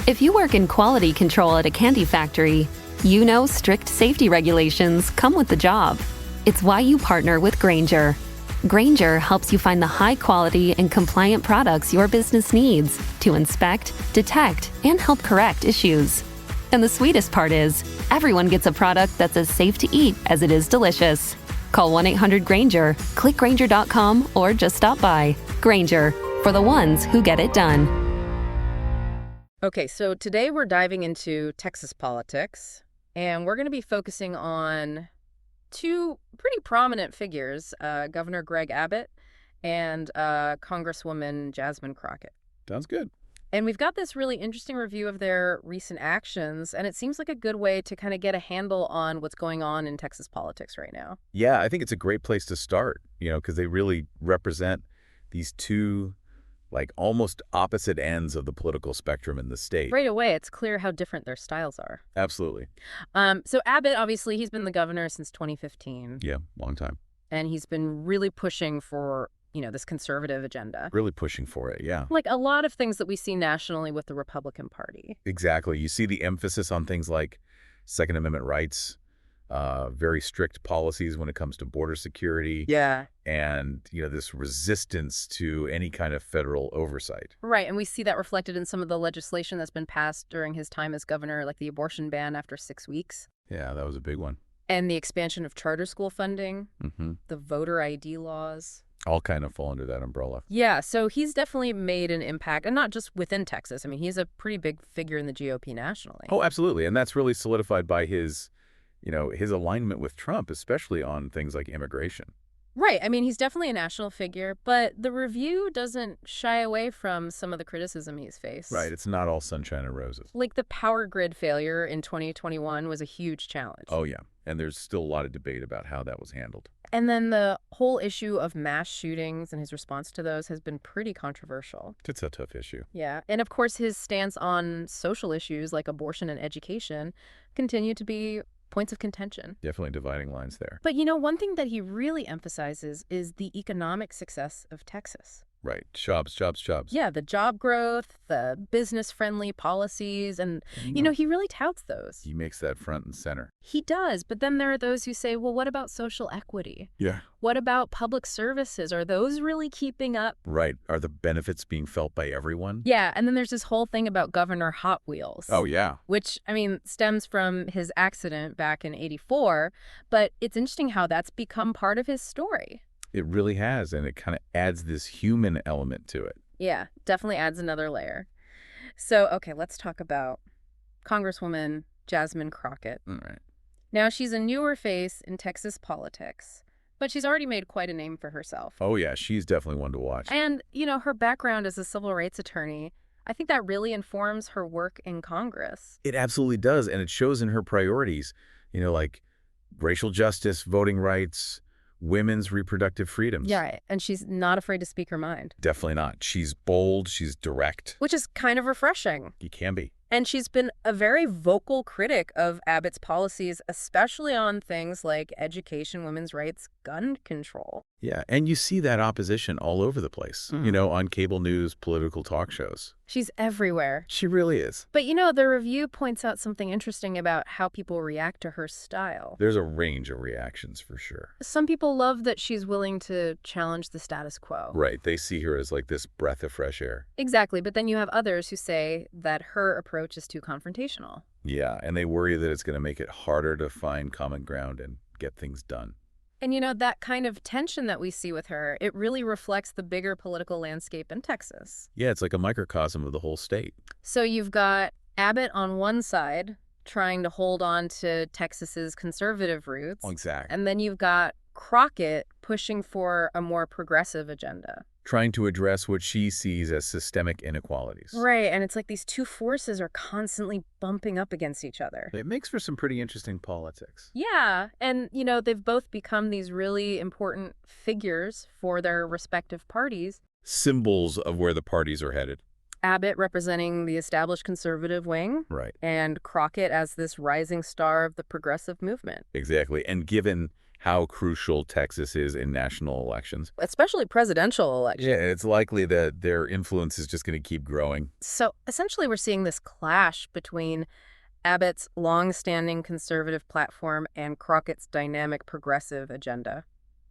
If you work in quality control at a candy factory, you know strict safety regulations come with the job. It's why you partner with Grainger. Grainger helps you find the high-quality and compliant products your business needs to inspect, detect, and help correct issues. And the sweetest part is, everyone gets a product that's as safe to eat as it is delicious. Call 1-800-GRAINGER, click Grainger.com, or just stop by. Grainger, for the ones who get it done. Okay, so today we're diving into Texas politics, and we're going to be focusing on two pretty prominent figures, Governor Greg Abbott and Congresswoman Jasmine Crockett. Sounds good. And we've got this really interesting review of their recent actions, and it seems like a good way to kind of get a handle on what's going on in Texas politics right now. Yeah, I think it's a great place to start, because they really represent these two, almost opposite ends of the political spectrum in the state. Right away, it's clear how different their styles are. Absolutely. So Abbott, obviously, he's been the governor since 2015. Yeah, long time. And he's been really pushing for this conservative agenda. Really pushing for it, yeah. Like a lot of things that we see nationally with the Republican Party. Exactly. You see the emphasis on things like Second Amendment rights, very strict policies when it comes to border security. Yeah. And, this resistance to any kind of federal oversight. Right. And we see that reflected in some of the legislation that's been passed during his time as governor, like the abortion ban after 6 weeks. Yeah, that was a big one. And the expansion of charter school funding, Mm-hmm. the voter ID laws. All kind of fall under that umbrella. Yeah, so he's definitely made an impact, and not just within Texas. I mean, he's a pretty big figure in the GOP nationally. Oh, absolutely. And that's really solidified by his alignment with Trump, especially on things like immigration. Right. I mean, he's definitely a national figure, but the review doesn't shy away from some of the criticism he's faced. Right. It's not all sunshine and roses. Like the power grid failure in 2021 was a huge challenge. Oh, yeah. And there's still a lot of debate about how that was handled. And then the whole issue of mass shootings and his response to those has been pretty controversial. It's a tough issue. Yeah. And of course, his stance on social issues like abortion and education continue to be points of contention. Definitely dividing lines there. But one thing that he really emphasizes is the economic success of Texas. Right. Jobs, jobs, jobs. Yeah, the job growth, the business-friendly policies, and, he really touts those. He makes that front and center. He does, but then there are those who say, well, what about social equity? Yeah. What about public services? Are those really keeping up? Right. Are the benefits being felt by everyone? Yeah, and then there's this whole thing about Governor Hot Wheels. Oh, yeah. Which, stems from his accident back in '84, but it's interesting how that's become part of his story. It really has, and it kind of adds this human element to it. Yeah, definitely adds another layer. So, okay, let's talk about Congresswoman Jasmine Crockett. All right. Now, she's a newer face in Texas politics, but she's already made quite a name for herself. Oh, yeah, she's definitely one to watch. And, her background as a civil rights attorney, I think that really informs her work in Congress. It absolutely does, and it shows in her priorities, like racial justice, voting rights, women's reproductive freedoms. Yeah, and she's not afraid to speak her mind. Definitely not. She's bold, she's direct. Which is kind of refreshing. He can be. And she's been a very vocal critic of Abbott's policies, especially on things like education, women's rights, gun control. Yeah, and you see that opposition all over the place, on cable news, political talk shows. She's everywhere. She really is. But, the review points out something interesting about how people react to her style. There's a range of reactions for sure. Some people love that she's willing to challenge the status quo. Right. They see her as like this breath of fresh air. Exactly. But then you have others who say that her approach is too confrontational. Yeah, and they worry that it's going to make it harder to find common ground and get things done. And, that kind of tension that we see with her, it really reflects the bigger political landscape in Texas. Yeah, it's like a microcosm of the whole state. So you've got Abbott on one side trying to hold on to Texas's conservative roots. Exactly. And then you've got Crockett pushing for a more progressive agenda. Trying to address what she sees as systemic inequalities. Right, and it's like these two forces are constantly bumping up against each other. It makes for some pretty interesting politics. Yeah, and, they've both become these really important figures for their respective parties. Symbols of where the parties are headed. Abbott representing the established conservative wing. Right. And Crockett as this rising star of the progressive movement. Exactly, and given how crucial Texas is in national elections. Especially presidential elections. Yeah, it's likely that their influence is just going to keep growing. So essentially, we're seeing this clash between Abbott's long-standing conservative platform and Crockett's dynamic progressive agenda.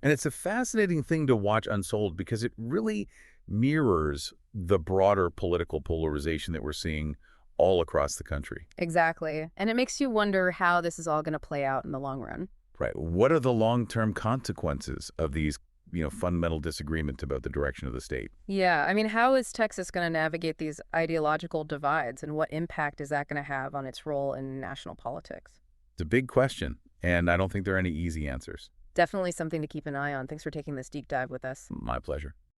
And it's a fascinating thing to watch unfold because it really mirrors the broader political polarization that we're seeing all across the country. Exactly. And it makes you wonder how this is all going to play out in the long run. Right. What are the long-term consequences of these, fundamental disagreements about the direction of the state? Yeah, I mean, how is Texas going to navigate these ideological divides, and what impact is that going to have on its role in national politics? It's a big question, and I don't think there are any easy answers. Definitely something to keep an eye on. Thanks for taking this deep dive with us. My pleasure.